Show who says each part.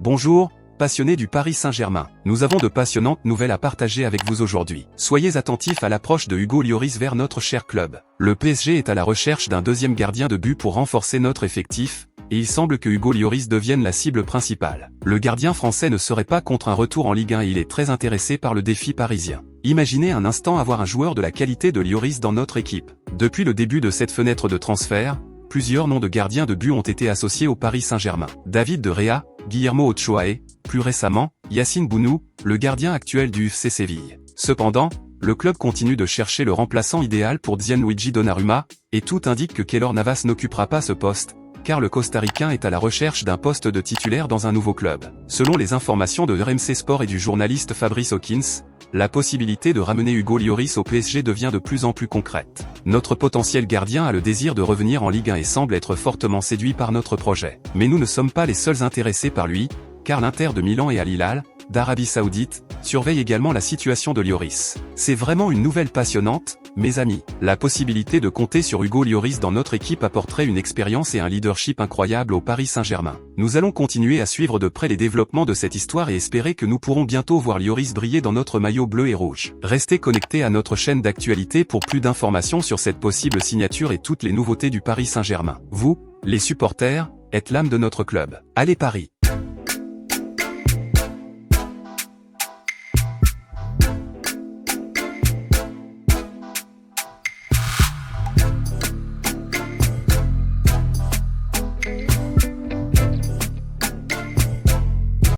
Speaker 1: Bonjour, passionnés du Paris Saint-Germain. Nous avons de passionnantes nouvelles à partager avec vous aujourd'hui. Soyez attentifs à l'approche de Hugo Lloris vers notre cher club. Le PSG est à la recherche d'un deuxième gardien de but pour renforcer notre effectif, et il semble que Hugo Lloris devienne la cible principale. Le gardien français ne serait pas contre un retour en Ligue 1 et il est très intéressé par le défi parisien. Imaginez un instant avoir un joueur de la qualité de Lloris dans notre équipe. Depuis le début de cette fenêtre de transfert, plusieurs noms de gardiens de but ont été associés au Paris Saint-Germain. David de Gea, Guillermo Ochoa et, plus récemment, Yacine Bounou, le gardien actuel du FC Séville. Cependant, le club continue de chercher le remplaçant idéal pour Gianluigi Donnarumma, et tout indique que Keylor Navas n'occupera pas ce poste, car le Costaricain est à la recherche d'un poste de titulaire dans un nouveau club. Selon les informations de RMC Sport et du journaliste Fabrice Hawkins, la possibilité de ramener Hugo Lloris au PSG devient de plus en plus concrète. Notre potentiel gardien a le désir de revenir en Ligue 1 et semble être fortement séduit par notre projet. Mais nous ne sommes pas les seuls intéressés par lui, car l'Inter de Milan et Al Hilal, d'Arabie Saoudite, surveille également la situation de Lloris. C'est vraiment une nouvelle passionnante, mes amis. La possibilité de compter sur Hugo Lloris dans notre équipe apporterait une expérience et un leadership incroyable au Paris Saint-Germain. Nous allons continuer à suivre de près les développements de cette histoire et espérer que nous pourrons bientôt voir Lloris briller dans notre maillot bleu et rouge. Restez connectés à notre chaîne d'actualité pour plus d'informations sur cette possible signature et toutes les nouveautés du Paris Saint-Germain. Vous, les supporters, êtes l'âme de notre club. Allez Paris!